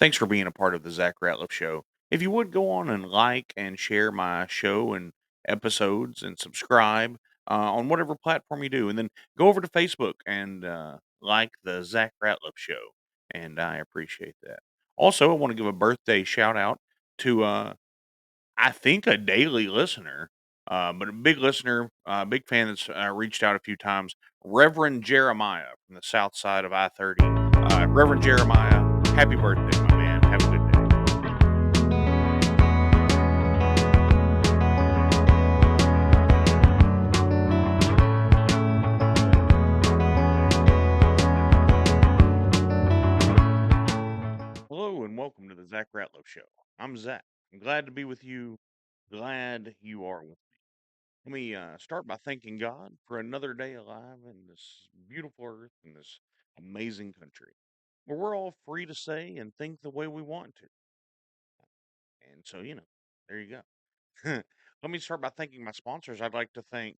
Thanks for being a part of the Zach Ratliff Show. If you would go on and like and share my show and episodes and subscribe on whatever platform you do, and then go over to Facebook and like the Zach Ratliff Show, and I appreciate that. Also, I want to give a birthday shout out to I think a daily listener, but a big listener, big fan that's reached out a few times. Reverend Jeremiah from the south side of I-30. Reverend Jeremiah, happy birthday, my man. Have a good day. Hello and welcome to the Zach Ratliff Show. I'm Zach. I'm glad to be with you. Glad you are with me. Let me start by thanking God for another day alive in this beautiful earth in this amazing country where we're all free to say and think the way we want to. And so, there you go. Let me start by thanking my sponsors. I'd like to thank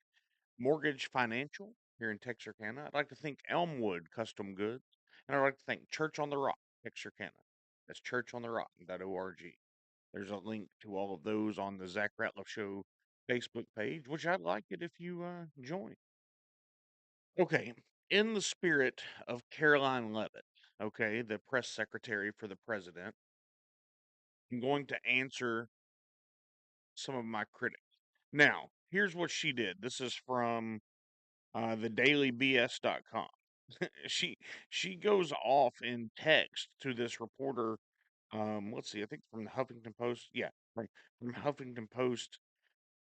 Mortgage Financial here in Texarkana. I'd like to thank Elmwood Custom Goods. And I'd like to thank Church on the Rock, Texarkana. That's churchontherock.org. There's a link to all of those on the Zach Ratliff Show Facebook page, which I'd like it if you join. Okay, in the spirit of Caroline Levitt, okay, the press secretary for the president, I'm going to answer some of my critics. Now, here's what she did. This is from thedailybs.com. she she goes off in text to this reporter. Let's see, I think from the Huffington Post. Yeah, from Huffington Post.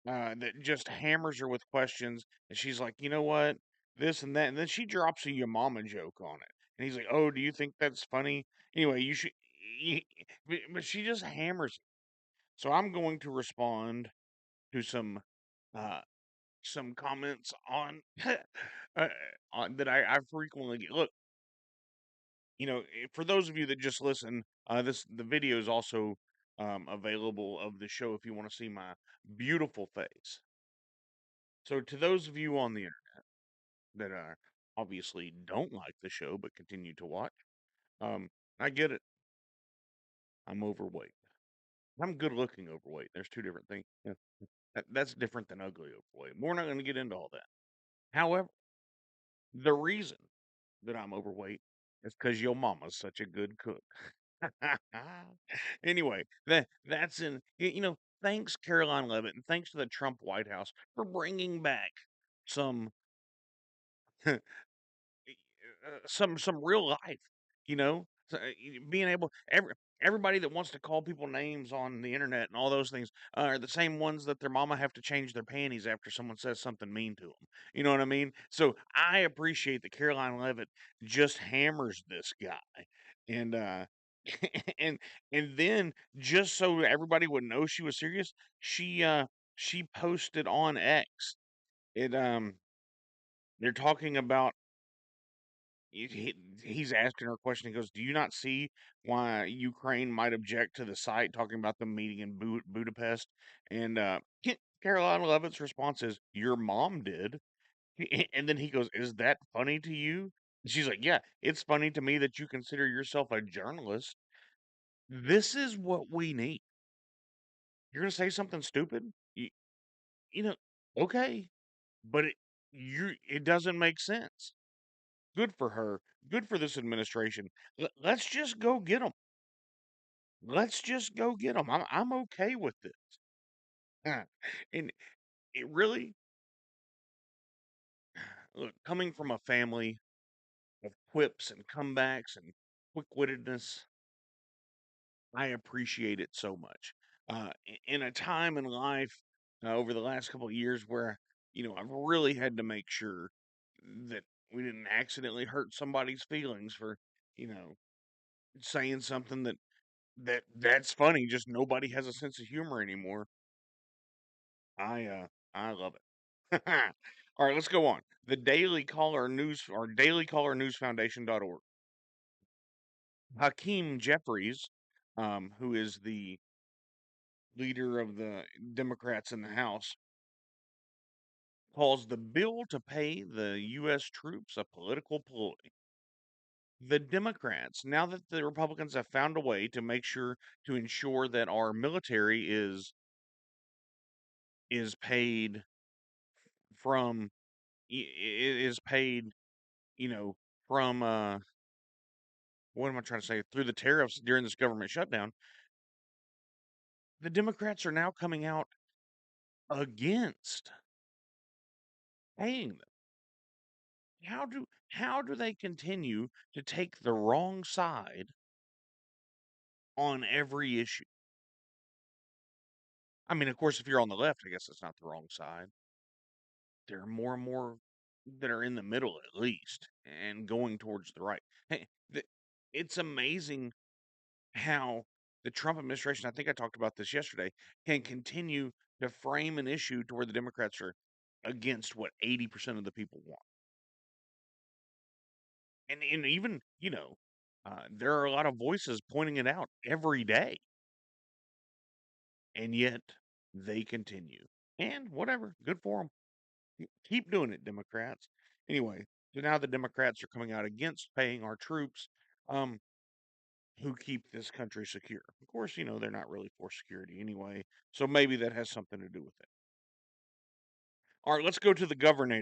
That just hammers her with questions, and she's like, you know what, this and that, and then she drops a your mama joke on it, and he's like, oh, do you think that's funny? Anyway, you should. y- but she just hammers it. So I'm going to respond to uh some comments on that I frequently get. Look, for those of you that just listen, the video is also available of the show if you want to see my beautiful face. So to those of you on the internet that obviously don't like the show but continue to watch, um, I get it. I'm overweight. I'm good looking overweight. There's two different things. Yeah. That's different than ugly overweight. We're not going to get into all that. However, the reason that I'm overweight is because your mama's such a good cook. Anyway, that's thanks Caroline Levitt and thanks to the Trump White House for bringing back some some real life, being able everybody that wants to call people names on the internet and all those things are the same ones that their mama have to change their panties after someone says something mean to them. You know what I mean? So I appreciate that Caroline Levitt just hammers this guy, and and and then just so everybody would know she was serious, she posted on X. It they're talking about he's asking her a question. He goes, "Do you not see why Ukraine might object to the site?" Talking about the meeting in Budapest, and Caroline Levitt's response is, "Your mom did," and then he goes, "Is that funny to you?" And she's like, "Yeah, it's funny to me that you consider yourself a journalist. This is what we need. You're gonna say something stupid, you know, okay, but it doesn't make sense." Good for her. Good for this administration. Let's just go get them. Let's just go get them. I'm okay with this. And it really, look, coming from a family of quips and comebacks and quick-wittedness, I appreciate it so much. In a time in life over the last couple of years where I've really had to make sure that we didn't accidentally hurt somebody's feelings for you know saying something that's funny, just nobody has a sense of humor anymore. I love it. All right, let's go on. The Daily Caller News or dailycallernewsfoundation.org. Hakeem Jeffries, who is the leader of the Democrats in the House, calls the bill to pay the U.S. troops a political ploy. The Democrats, now that the Republicans have found a way to make sure to ensure that our military is paid from is paid, you know, from what am I trying to say? Through the tariffs during this government shutdown, the Democrats are now coming out against paying them. How do they continue to take the wrong side on every issue? I mean, of course, if you're on the left, I guess it's not the wrong side. There are more and more that are in the middle, at least, and going towards the right. Hey, it's amazing how the Trump administration, I think I talked about this yesterday, can continue to frame an issue to where the Democrats are against what 80% of the people want. And even, there are a lot of voices pointing it out every day, and yet they continue. And whatever, good for them. Keep doing it, Democrats. Anyway, so now the Democrats are coming out against paying our troops, um, who keep this country secure. Of course, they're not really for security anyway, so maybe that has something to do with it. All right, let's go to the governor.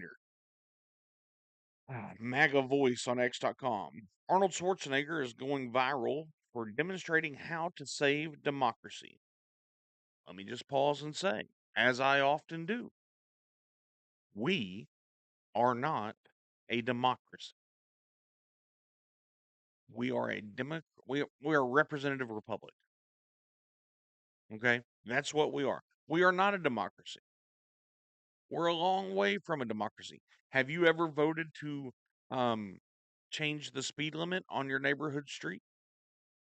MAGA voice on X.com. Arnold Schwarzenegger is going viral for demonstrating how to save democracy. Let me just pause and say, as I often do, we are not a democracy. We are we are a representative republic. Okay? That's what we are. We are not a democracy. We're a long way from a democracy. Have you ever voted to um, change the speed limit on your neighborhood street?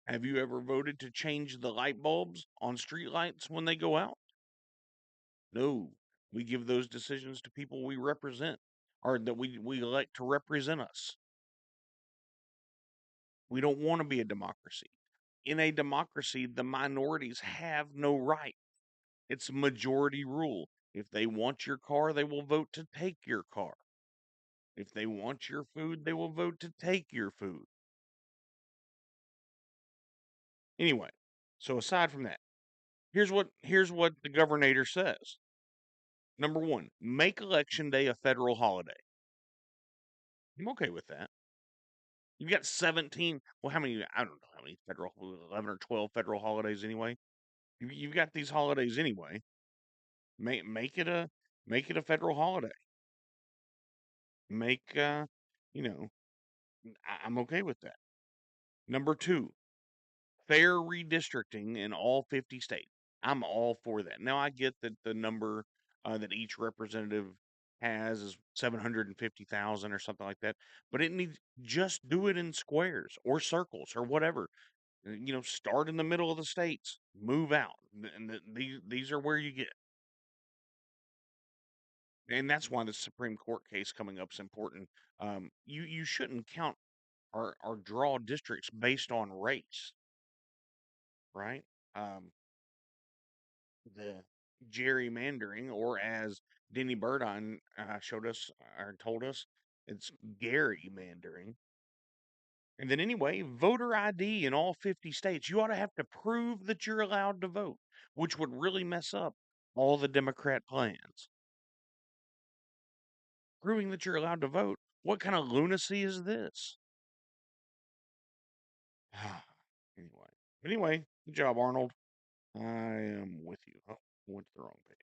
Have you ever voted to change the light bulbs on street lights when they go out? No. We give those decisions to people we represent or that we elect to represent us. We don't want to be a democracy. In a democracy, the minorities have no right. It's majority rule. If they want your car, they will vote to take your car. If they want your food, they will vote to take your food. Anyway, so aside from that, here's what the governor says. Number one, make election day a federal holiday. I'm okay with that. You've got 17. Well, how many? I don't know how many federal, 11 or 12 federal holidays anyway. You've got these holidays anyway. Make it a federal holiday. Make you know, I'm okay with that. Number two, fair redistricting in all 50 states. I'm all for that. Now, I get that the number that each representative has is 750,000 or something like that, but it needs just do it in squares or circles or whatever. Start in the middle of the states, move out, and these are where you get. And that's why the Supreme Court case coming up is important. You shouldn't count or draw districts based on race, right? Um, the gerrymandering, or as Denny Burdine showed us or told us, it's Gary mandering. And then anyway, voter ID in all 50 states, you ought to have to prove that you're allowed to vote, which would really mess up all the Democrat plans. Proving that you're allowed to vote, what kind of lunacy is this? anyway, good job, Arnold. I am with you. Oh, went to the wrong page.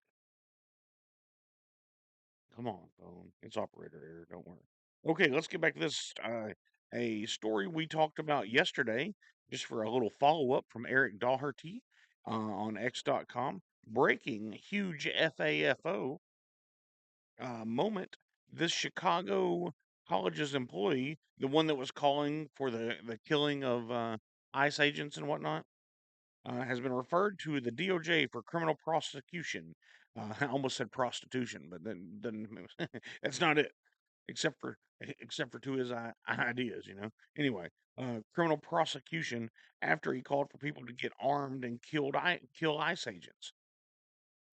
Come on, phone. It's operator error. Don't worry. Okay, let's get back to this. A story we talked about yesterday, just for a little follow up from Eric Daugherty on X.com. Breaking huge FAFO moment. This Chicago college's employee, the one that was calling for the killing of ICE agents and whatnot, has been referred to the DOJ for criminal prosecution. I almost said prostitution, but then that's not it. Except for to his ideas. Anyway, criminal prosecution after he called for people to get armed and kill ICE agents.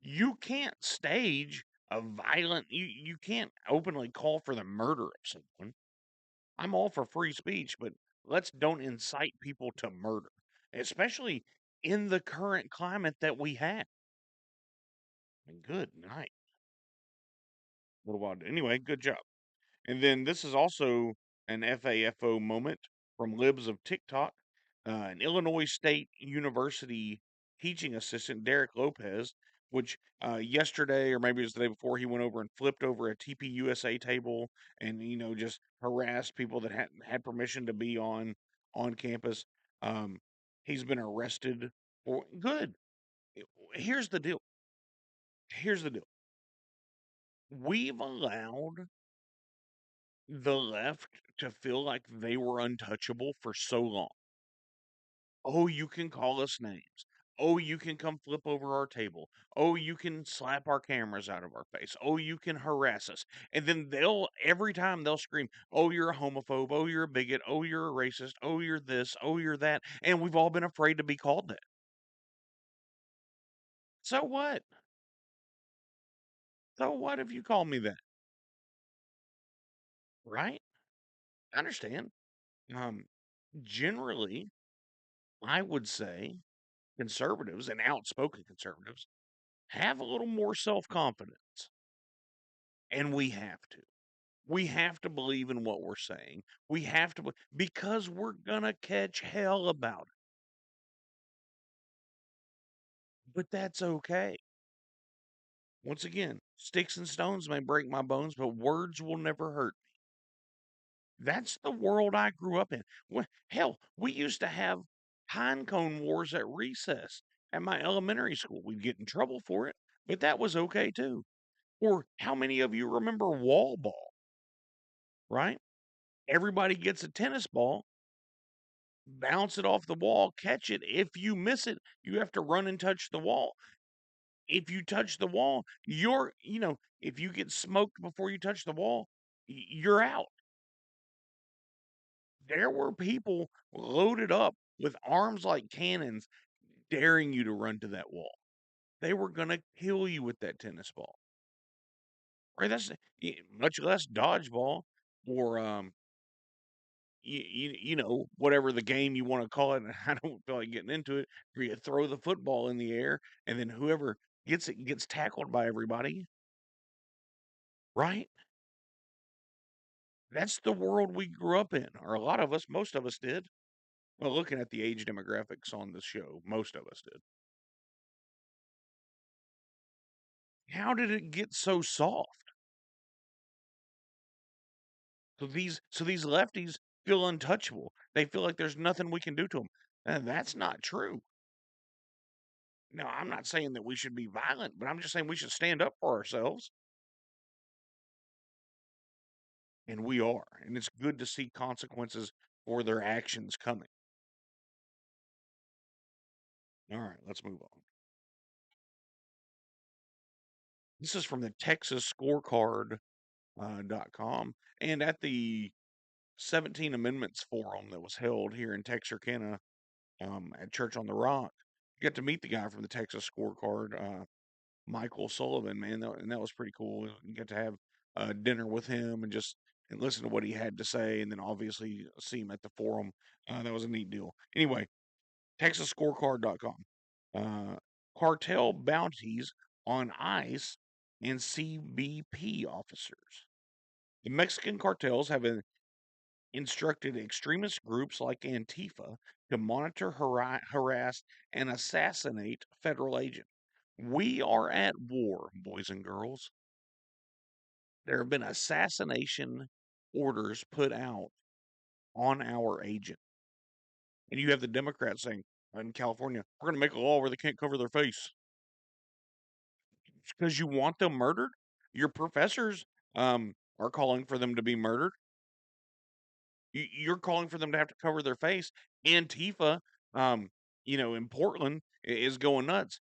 You can't stage a violent. You can't openly call for the murder of someone. I'm all for free speech, but Let's don't incite people to murder, especially in the current climate that we have. Good night. What about anyway? Good job. And then this is also an FAFO moment from Libs of TikTok. An Illinois State University teaching assistant, Derek Lopez, which yesterday or maybe it was the day before, he went over and flipped over a TPUSA table and just harassed people that hadn't had permission to be on campus. Um, he's been arrested for good. Here's the deal. Here's the deal. We've allowed the left to feel like they were untouchable for so long. Oh, you can call us names. Oh, you can come flip over our table. Oh, you can slap our cameras out of our face. Oh, you can harass us. And then every time they'll scream, oh, you're a homophobe. Oh, you're a bigot. Oh, you're a racist. Oh, you're this. Oh, you're that. And we've all been afraid to be called that. So what? So what if you call me that? Right? I understand. Um, Generally, I would say conservatives and outspoken conservatives have a little more self confidence. And we have to. We have to believe in what we're saying. We have to, because we're going to catch hell about it. But that's okay. Once again, sticks and stones may break my bones, but words will never hurt me. That's the world I grew up in. Hell, we used to have pine cone wars at recess at my elementary school. We'd get in trouble for it, but that was okay too. Or how many of you remember wall ball, right? Everybody gets a tennis ball, bounce it off the wall, catch it. If you miss it, you have to run and touch the wall. If you touch the wall, if you get smoked before you touch the wall, you're out. There were people loaded up with arms like cannons daring you to run to that wall. They were going to kill you with that tennis ball. Right? Much less dodgeball or whatever the game you want to call it. And I don't feel like getting into it. Where you throw the football in the air, and then whoever gets it gets tackled by everybody. Right? That's the world we grew up in, or a lot of us, most of us did. Well, looking at the age demographics on this show, most of us did. How did it get so soft? So these lefties feel untouchable. They feel like there's nothing we can do to them, and that's not true. Now, I'm not saying that we should be violent, but I'm just saying we should stand up for ourselves. And we are. And it's good to see consequences for their actions coming. All right, let's move on. This is from the Texas Scorecard .com. And at the 17 Amendments Forum that was held here in Texarkana at Church on the Rock, you got to meet the guy from the Texas Scorecard, Michael Sullivan, man. And that was pretty cool. You got to have dinner with him and listen to what he had to say, and then obviously see him at the forum. That was a neat deal. Anyway, TexasScorecard.com. Uh, Cartel bounties on ICE and CBP officers. The Mexican cartels have instructed extremist groups like Antifa to monitor, harass, and assassinate federal agents. We are at war, boys and girls. There have been assassination orders put out on our agent. And you have the Democrats saying in California, we're going to make a law where they can't cover their face. Because you want them murdered? Your professors are calling for them to be murdered. You're calling for them to have to cover their face. Antifa, um, in Portland is going nuts.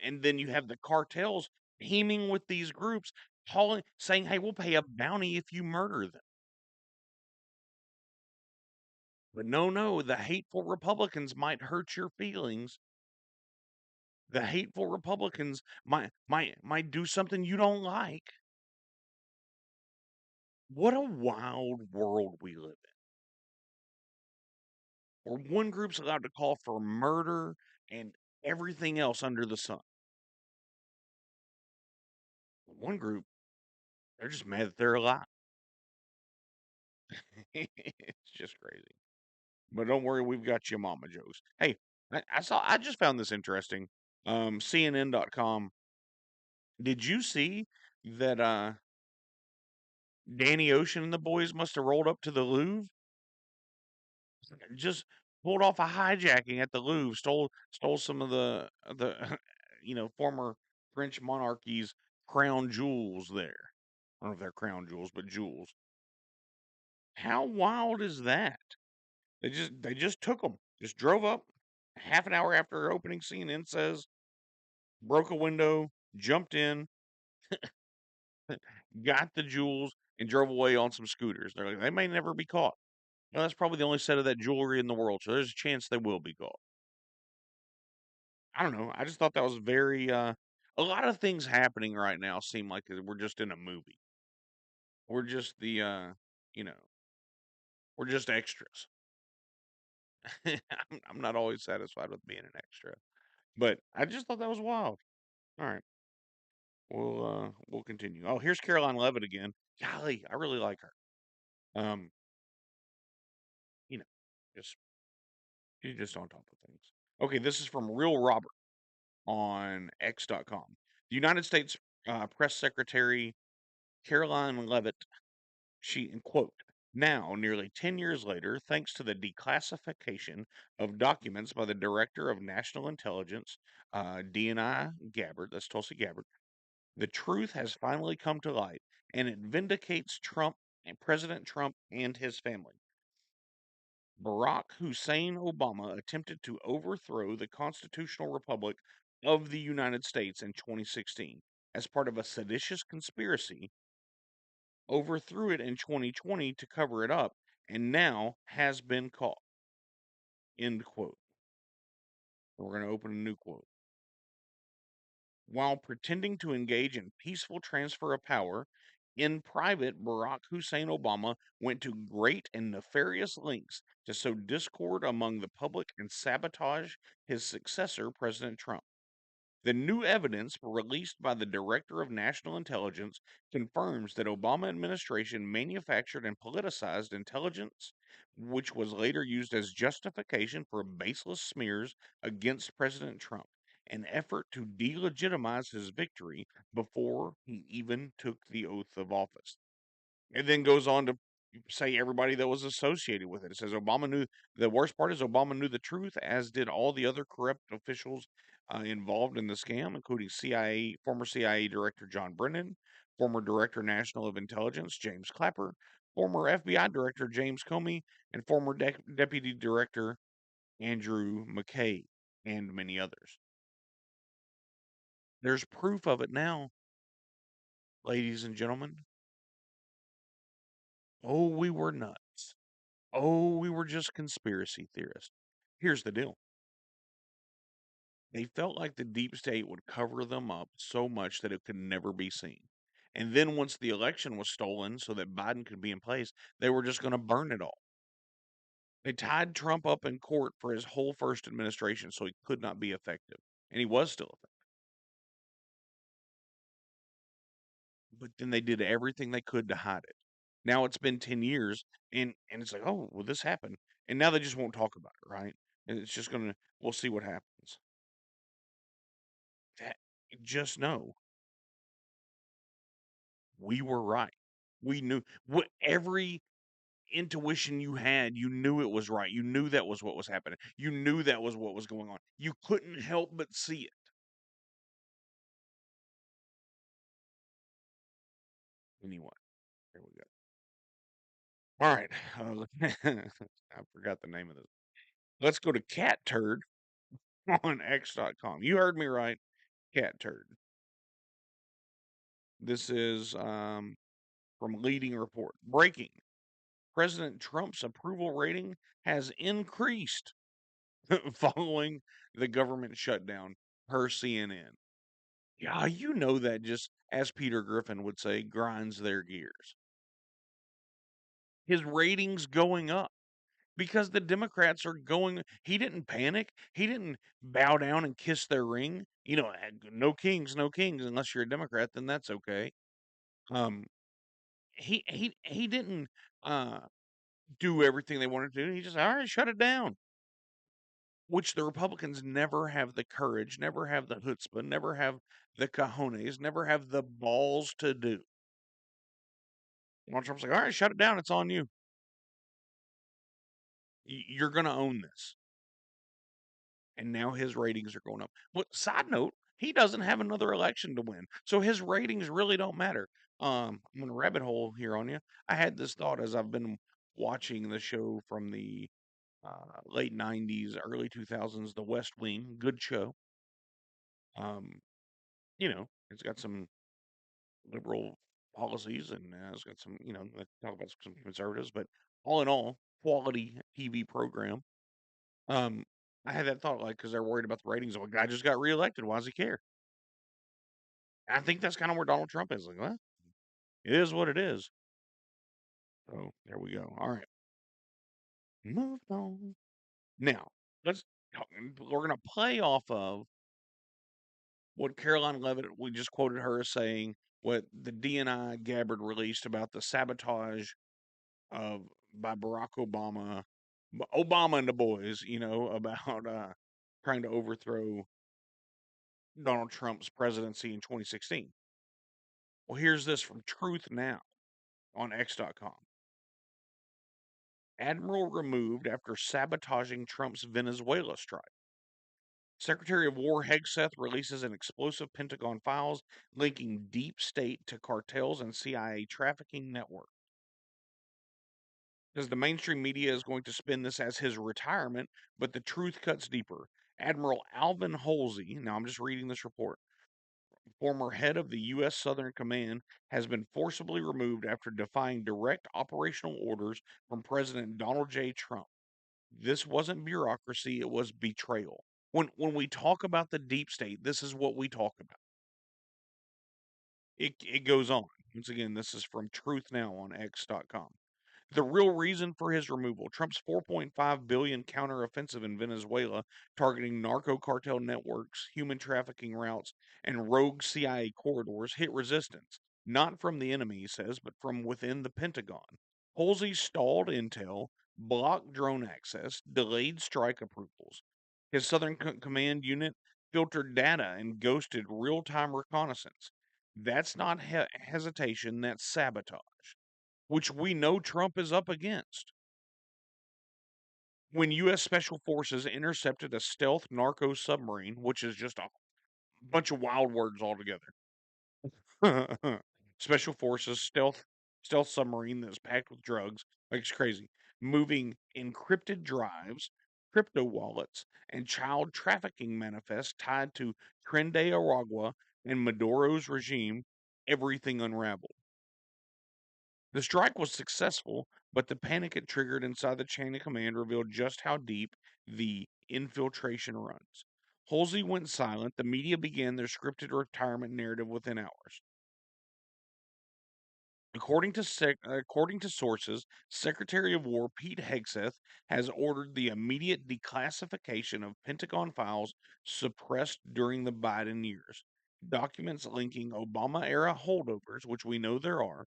And then you have the cartels teaming with these groups, saying, "Hey, we'll pay a bounty if you murder them." But no, the hateful Republicans might hurt your feelings. The hateful Republicans might do something you don't like. What a wild world we live in. or one group's allowed to call for murder and everything else under the sun. One group, they're just mad that they're alive. It's just crazy. But don't worry, we've got you mama jokes. Hey, I just found this interesting. CNN.com. Did you see that Danny Ocean and the boys must have rolled up to the Louvre, just pulled off a hijacking at the Louvre, stole some of the former French monarchy's crown jewels there. I don't know if they're crown jewels, but jewels. How wild is that? They just took them, just drove up half an hour after opening. CNN says broke a window, jumped in, got the jewels, and drove away on some scooters. They're like, they may never be caught. Well, that's probably the only set of that jewelry in the world, so there's a chance they will be caught. I don't know. I just thought that was very. A lot of things happening right now seem like we're just in a movie. We're just you know, we're just extras. I'm not always satisfied with being an extra, but I just thought that was wild. All right, we'll continue. Oh, here's Caroline Levitt again. Golly, I really like her. Um, you know, just she's just on top of things. Okay, this is from Real Robert on X.com. The United States Press Secretary Caroline Levitt, she, in quote, now, nearly 10 years later, thanks to the declassification of documents by the Director of National Intelligence, DNI Gabbard, that's Tulsi Gabbard, the truth has finally come to light, and it vindicates Trump and President Trump and his family. Barack Hussein Obama attempted to overthrow the constitutional republic of the United States in 2016 as part of a seditious conspiracy, overthrew it in 2020 to cover it up, and now has been caught. End quote. We're going to open a new quote. While pretending to engage in peaceful transfer of power, in private, Barack Hussein Obama went to great and nefarious lengths to sow discord among the public and sabotage his successor, President Trump. The new evidence released by the Director of National Intelligence confirms that Obama administration manufactured and politicized intelligence, which was later used as justification for baseless smears against President Trump, an effort to delegitimize his victory before he even took the oath of office. It then goes on to say everybody that was associated with it. It says Obama knew the worst part is Obama knew the truth, as did all the other corrupt officials involved in the scam, including former CIA Director John Brennan, former Director National of Intelligence James Clapper, former FBI Director James Comey, and former Deputy Director Andrew McKay, and many others. There's proof of it now, ladies and gentlemen. Oh, we were nuts. Oh, we were just conspiracy theorists. Here's the deal. They felt like the deep state would cover them up so much that it could never be seen. And then once the election was stolen so that Biden could be in place, they were just going to burn it all. They tied Trump up in court for his whole first administration so he could not be effective. And he was still effective. But then they did everything they could to hide it. Now it's been 10 years and it's like, oh, well, this happened. And now they just won't talk about it, right? And it's just going to, we'll see what happens. That, just know we were right. We knew what every intuition you had, you knew it was right. You knew that was what was happening. You knew that was what was going on. You couldn't help but see it. Anyway, here we go. All right. I forgot the name of this. Let's go to Cat Turd on X.com. You heard me right. Cat Turd. This is from Leading Report. Breaking. President Trump's approval rating has increased following the government shutdown, per CNN. Yeah, you know that just, as Peter Griffin would say, grinds their gears. His ratings going up. because the Democrats are going. He didn't panic. He didn't bow down and kiss their ring. No kings, no kings, unless you're a Democrat, then that's okay. Um, he didn't uh do everything they wanted to do. He just, all right, shut it down. Which the Republicans never have the courage, never have the chutzpah, never have the cojones, never have the balls to do. Donald Trump's like, all right, shut it down. It's on you. You're going to own this. And now his ratings are going up. Well, side note, he doesn't have another election to win. So his ratings really don't matter. I'm going to rabbit hole here on you. I had this thought as I've been watching the show from the late 90s, early 2000s, The West Wing. Good show. Um, it's got some liberal policies and it's got some, let's talk about some conservatives, but all in all, quality TV program. Um, I had that thought, like, because they're worried about the ratings. Well, guy just got reelected. Why does he care? I think that's kind of where Donald Trump is. Like, well, it is what it is. So there we go. All right, move on. Now let's. We're gonna play off of what Caroline Levitt. We just quoted her as saying what the DNI Gabbard released about the sabotage of by Barack Obama, Obama and the boys. About trying to overthrow Donald Trump's presidency in 2016. Well, here's this from Truth Now on X.com. Admiral removed after sabotaging Trump's Venezuela strike. Secretary of War Hegseth releases an explosive Pentagon files linking deep state to cartels and CIA trafficking network. Because the mainstream media is going to spin this as his retirement, but the truth cuts deeper. Admiral Alvin Holsey, now I'm just reading this report, former head of the U.S. Southern Command, has been forcibly removed after defying direct operational orders from President Donald J. Trump. This wasn't bureaucracy, it was betrayal. When we talk about the deep state, this is what we talk about. It goes on. Once again, this is from Truth Now on X.com. The real reason for his removal, Trump's 4.5 billion counteroffensive in Venezuela, targeting narco cartel networks, human trafficking routes, and rogue CIA corridors, hit resistance, not from the enemy, he says, but from within the Pentagon. Halsey stalled intel, blocked drone access, delayed strike approvals. His Southern Command unit filtered data and ghosted real-time reconnaissance. That's not hesitation, that's sabotage, which we know Trump is up against. When U.S. Special Forces intercepted a stealth narco submarine, which is just a bunch of wild words altogether. Special Forces stealth submarine that's packed with drugs, like it's crazy, moving encrypted drives, crypto wallets, and child trafficking manifests tied to Tren de Aragua and Maduro's regime. Everything unraveled. The strike was successful, but the panic it triggered inside the chain of command revealed just how deep the infiltration runs. Halsey went silent. The media began their scripted retirement narrative within hours. According to sources, Secretary of War Pete Hegseth has ordered the immediate declassification of Pentagon files suppressed during the Biden years. Documents linking Obama era holdovers, which we know there are,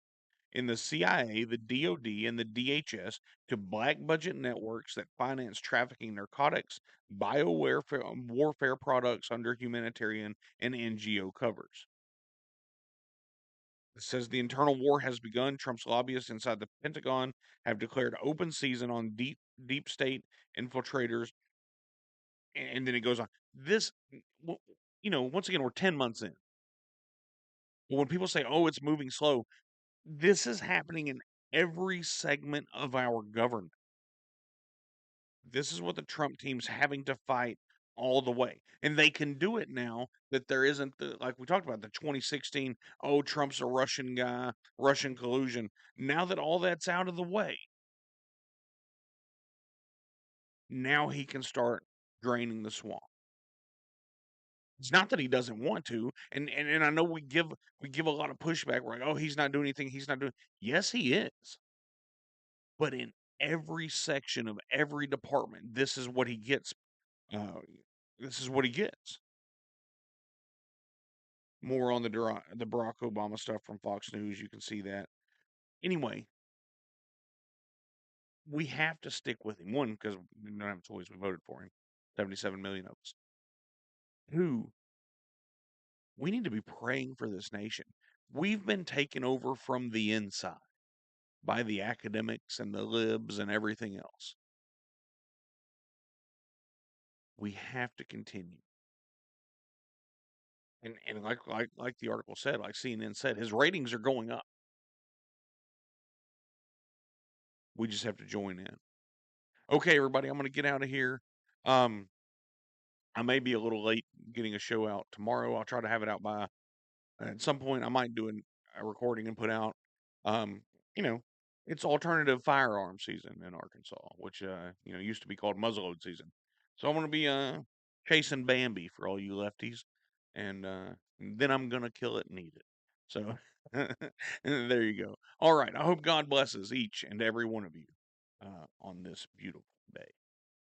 in the CIA, the DoD, and the DHS to black budget networks that finance trafficking narcotics, warfare products under humanitarian and NGO covers. It says the internal war has begun. Trump's lobbyists inside the Pentagon have declared open season on deep state infiltrators, and then it goes on. This, once again, we're 10 months in. Well, when people say, "Oh, it's moving slow," this is happening in every segment of our government. This is what the Trump team's having to fight all the way. And they can do it now that there isn't like we talked about, the 2016, oh, Trump's a Russian guy, Russian collusion. Now that all that's out of the way, now he can start draining the swamp. It's not that he doesn't want to, and I know we give a lot of pushback. We're like, oh, he's not doing anything. He's not doing. Yes, he is. But in every section of every department. This is what he gets. Uh, this is what he gets. More on the Barack Obama stuff from Fox News. You can see that. Anyway, we have to stick with him. One, because we don't have a choice. We voted for him. 77 million of us. Two, we need to be praying for this nation. We've been taken over from the inside by the academics and the libs and everything else. We have to continue. And like the article said, like CNN said, his ratings are going up. We just have to join in. Okay, everybody, I'm going to get out of here. Um, I may be a little late getting a show out tomorrow. I'll try to have it out by at some point. I might do a recording and put out. Um, you know, it's alternative firearm season in Arkansas, which used to be called muzzleload season. So I'm going to be chasing Bambi for all you lefties, and then I'm going to kill it and eat it. So there you go. All right. I hope God blesses each and every one of you on this beautiful day.